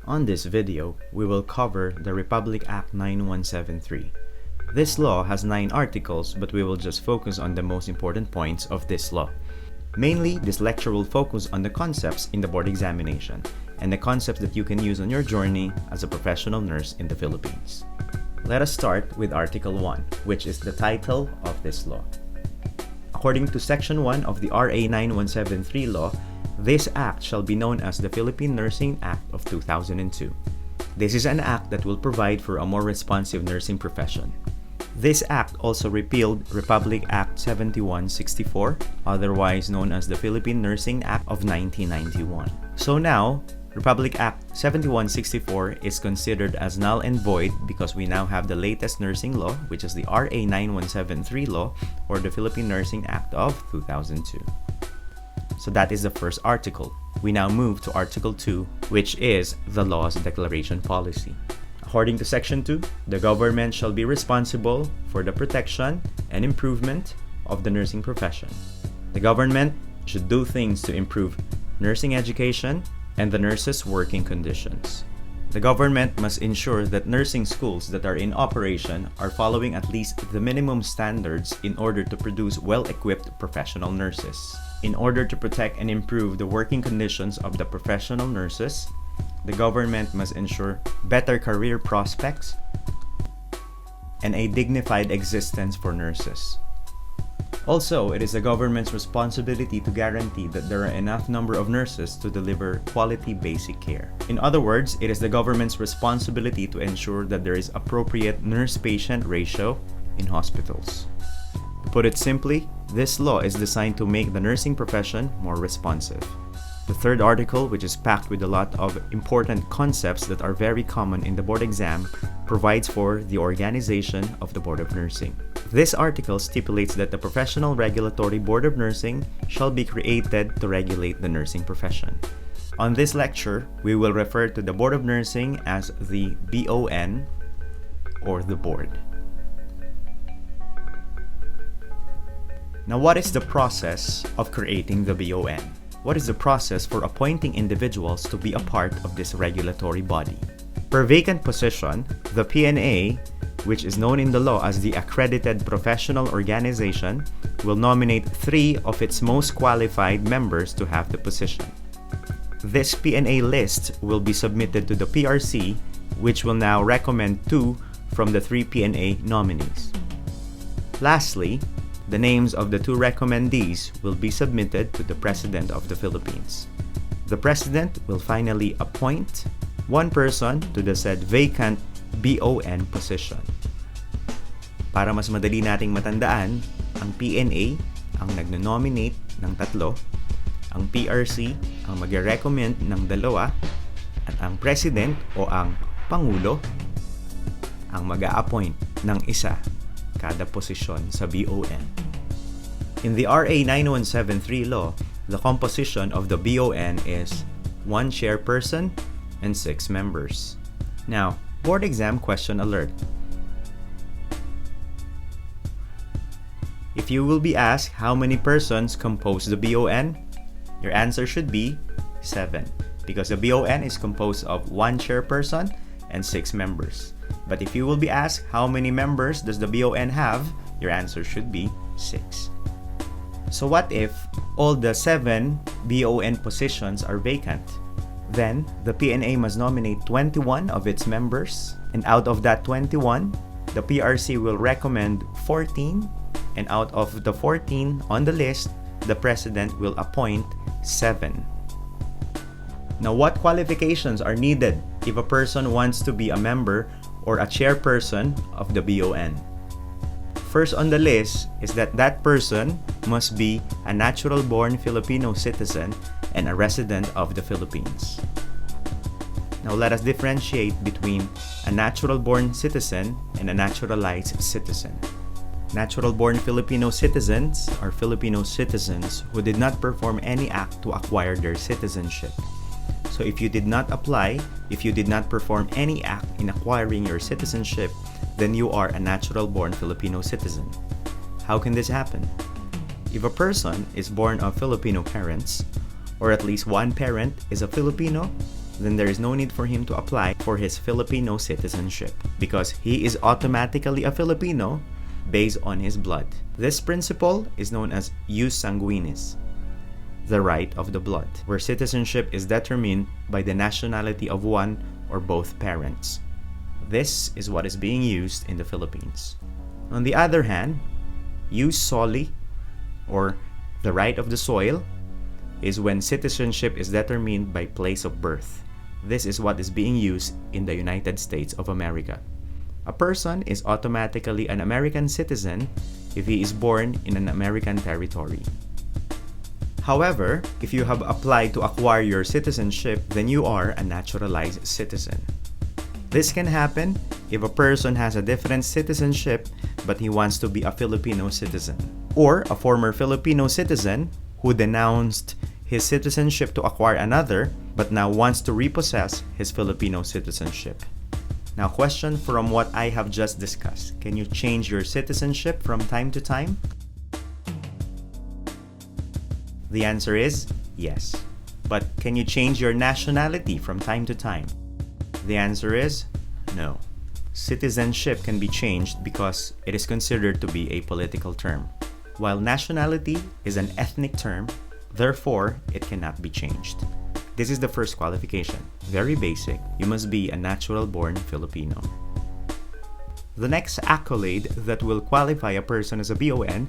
On this video, we will cover the Republic Act 9173. This law has 9 articles, but we will just focus on the most important points of this law. Mainly, this lecture will focus on the concepts in the board examination and the concepts that you can use on your journey as a professional nurse in the Philippines. Let us start with Article 1, which is the title of this law. According to Section 1 of the RA 9173 law, this act shall be known as the Philippine Nursing Act of 2002. This is an act that will provide for a more responsive nursing profession. This act also repealed Republic Act 7164, otherwise known as the Philippine Nursing Act of 1991. So now, Republic Act 7164 is considered as null and void because we now have the latest nursing law, which is the RA 9173 law, or the Philippine Nursing Act of 2002. So that is the first article. We now move to Article 2, which is the law's declaration policy. According to Section 2, the government shall be responsible for the protection and improvement of the nursing profession. The government should do things to improve nursing education and the nurses' working conditions. The government must ensure that nursing schools that are in operation are following at least the minimum standards in order to produce well-equipped professional nurses. In order to protect and improve the working conditions of the professional nurses, the government must ensure better career prospects and a dignified existence for nurses. Also, it is the government's responsibility to guarantee that there are enough number of nurses to deliver quality basic care. In other words, it is the government's responsibility to ensure that there is appropriate nurse-patient ratio in hospitals. To put it simply, this law is designed to make the nursing profession more responsive. The third article, which is packed with a lot of important concepts that are very common in the board exam, provides for the organization of the Board of Nursing. This article stipulates that the Professional Regulatory Board of Nursing shall be created to regulate the nursing profession. On this lecture, we will refer to the Board of Nursing as the BON, or the board. Now, what is the process of creating the BON? What is the process for appointing individuals to be a part of this regulatory body? Per vacant position, the PNA, which is known in the law as the Accredited Professional Organization, will nominate 3 of its most qualified members to have the position. This PNA list will be submitted to the PRC, which will now recommend 2 from the 3 PNA nominees. Lastly, the names of the 2 recommendees will be submitted to the President of the Philippines. The President will finally appoint 1 person to the said vacant BON position. Para mas madali nating matandaan, ang PNA ang nagno-nominate ng 3, ang PRC ang magre-recommend ng 2, at ang President o ang Pangulo ang mag-a-appoint ng 1 kada posisyon sa BON. In the RA 9173 law, the composition of the BON is 1 chairperson and 6 members. Now, board exam question alert. If you will be asked how many persons compose the BON, your answer should be 7, because the BON is composed of 1 chairperson and 6 members. But if you will be asked how many members does the BON have, your answer should be 6. So what if all the 7 BON positions are vacant? Then, the PNA must nominate 21 of its members, and out of that 21, the PRC will recommend 14, and out of the 14 on the list, the President will appoint 7. Now, what qualifications are needed if a person wants to be a member or a chairperson of the BON? First on the list is that that person must be a natural-born Filipino citizen and a resident of the Philippines. Now let us differentiate between a natural-born citizen and a naturalized citizen. Natural-born Filipino citizens are Filipino citizens who did not perform any act to acquire their citizenship. So if you did not apply, if you did not perform any act in acquiring your citizenship, then you are a natural-born Filipino citizen. How can this happen? If a person is born of Filipino parents, or at least one parent is a Filipino then there is no need for him to apply for his Filipino citizenship because he is automatically a Filipino based on his blood. This principle is known as jus sanguinis, the right of the blood, where citizenship is determined by the nationality of one or both parents. This is what is being used in the Philippines. On the other hand, jus soli, or the right of the soil, is when citizenship is determined by place of birth. This is what is being used in the United States of America. A person is automatically an American citizen if he is born in an American territory. However, if you have applied to acquire your citizenship, then you are a naturalized citizen. This can happen if a person has a different citizenship but he wants to be a Filipino citizen, or a former Filipino citizen who denounced his citizenship to acquire another but now wants to repossess his Filipino citizenship. Now, question from what I have just discussed. Can you change your citizenship from time to time? The answer is yes. But can you change your nationality from time to time? The answer is no. Citizenship can be changed because it is considered to be a political term, while nationality is an ethnic term, therefore it cannot be changed. This is the first qualification. Very basic. You must be a natural-born Filipino. The next accolade that will qualify a person as a BON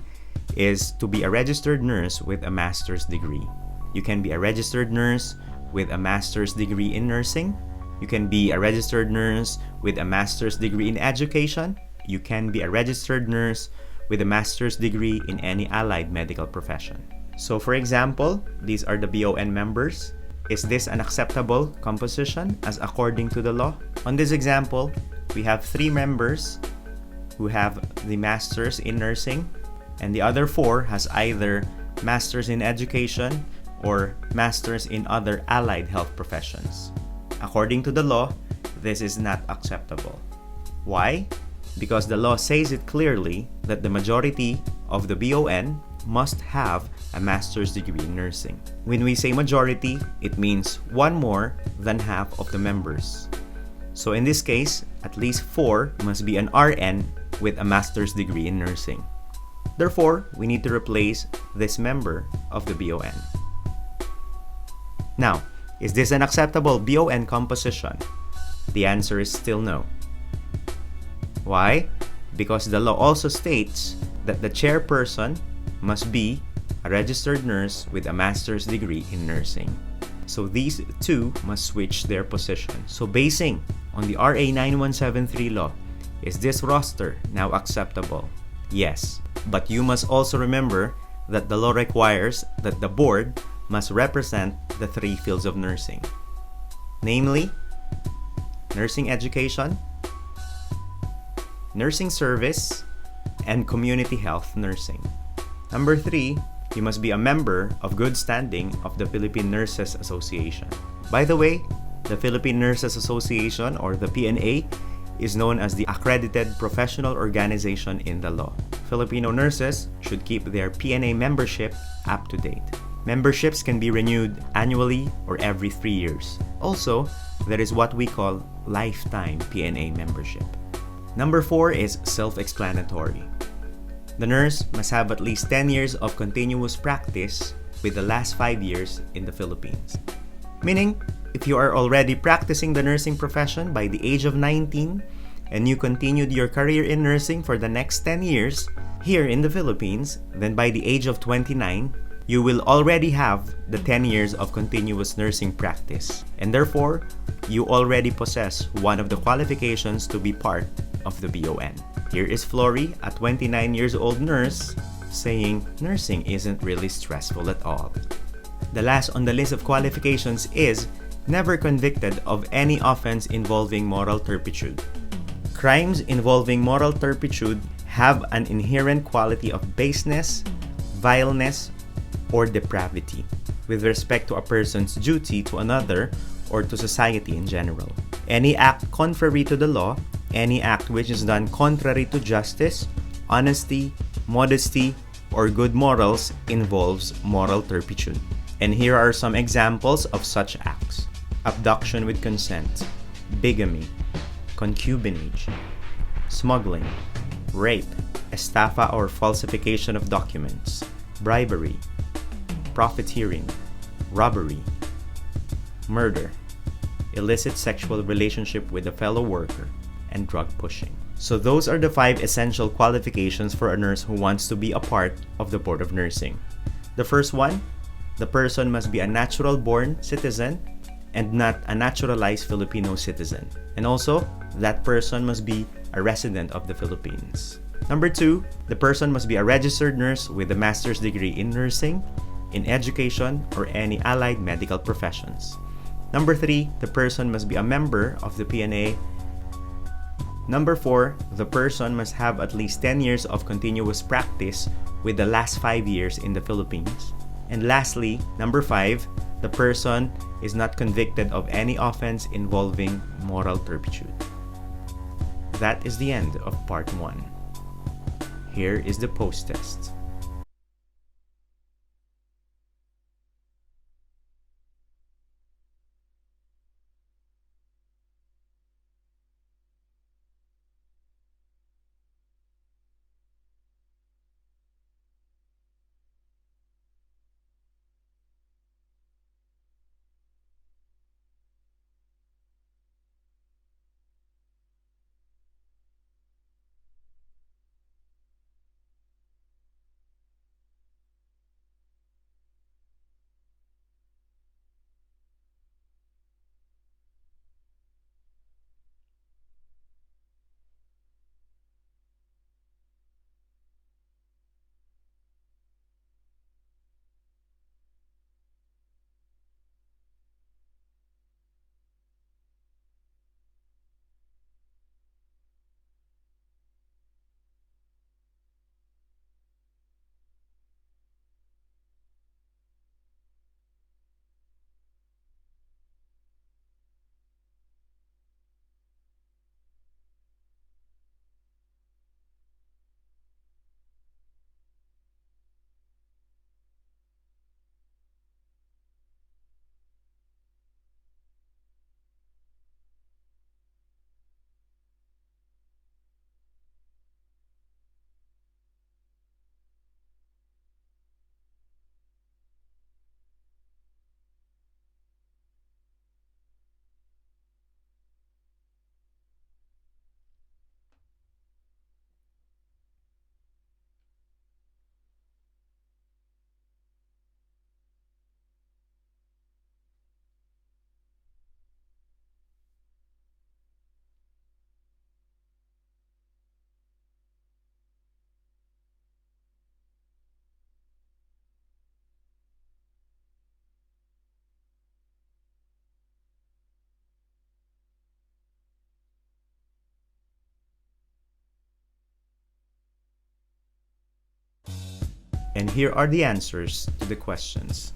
is to be a registered nurse with a master's degree. You can be a registered nurse with a master's degree in nursing. You can be a registered nurse with a master's degree in education. You can be a registered nurse with a master's degree in any allied medical profession. So for example, these are the BON members. Is this an acceptable composition as according to the law? On this example, we have 3 members who have the master's in nursing, and the other 4 has either master's in education or master's in other allied health professions. According to the law, this is not acceptable. Why? Because the law says it clearly that the majority of the BON must have a master's degree in nursing. When we say majority, it means one more than half of the members. So in this case, at least 4 must be an RN with a master's degree in nursing. Therefore, we need to replace this member of the BON. Now, is this an acceptable BON composition? The answer is still no. Why? Because the law also states that the chairperson must be a registered nurse with a master's degree in nursing. So these 2 must switch their position. So basing on the RA 9173 law, is this roster now acceptable? Yes, but you must also remember that the law requires that the board must represent the 3 fields of nursing, namely nursing education, nursing service, and community health nursing. Number 3, you must be a member of good standing of the Philippine Nurses Association. By the way, the Philippine Nurses Association, or the PNA, is known as the accredited professional organization in the law. Filipino nurses should keep their PNA membership up to date. Memberships can be renewed annually or every 3 years. Also, there is what we call lifetime PNA membership. Number 4 is self-explanatory. The nurse must have at least 10 years of continuous practice with the last 5 years in the Philippines. Meaning, if you are already practicing the nursing profession by the age of 19 and you continued your career in nursing for the next 10 years here in the Philippines, then by the age of 29, you will already have the 10 years of continuous nursing practice. And therefore, you already possess one of the qualifications to be part of the BON. Here is Flory, a 29 years old nurse, saying nursing isn't really stressful at all. The last on the list of qualifications is never convicted of any offense involving moral turpitude. Crimes involving moral turpitude have an inherent quality of baseness, vileness, or depravity with respect to a person's duty to another or to society in general. Any act contrary to the law, any act which is done contrary to justice, honesty, modesty, or good morals involves moral turpitude. And here are some examples of such acts. abduction with consent, bigamy, concubinage, smuggling, rape, estafa or falsification of documents, bribery, profiteering, robbery, murder, illicit sexual relationship with a fellow worker, and drug pushing. So those are the 5 essential qualifications for a nurse who wants to be a part of the Board of Nursing. The first one, the person must be a natural-born citizen and not a naturalized Filipino citizen. And also, that person must be a resident of the Philippines. Number 2, the person must be a registered nurse with a master's degree in nursing, in education, or any allied medical professions. Number 3, the person must be a member of the PNA. Number 4, the person must have at least 10 years of continuous practice with the last 5 years in the Philippines. And lastly, number 5, the person is not convicted of any offense involving moral turpitude. That is the end of part 1. Here is the post-test. And here are the answers to the questions.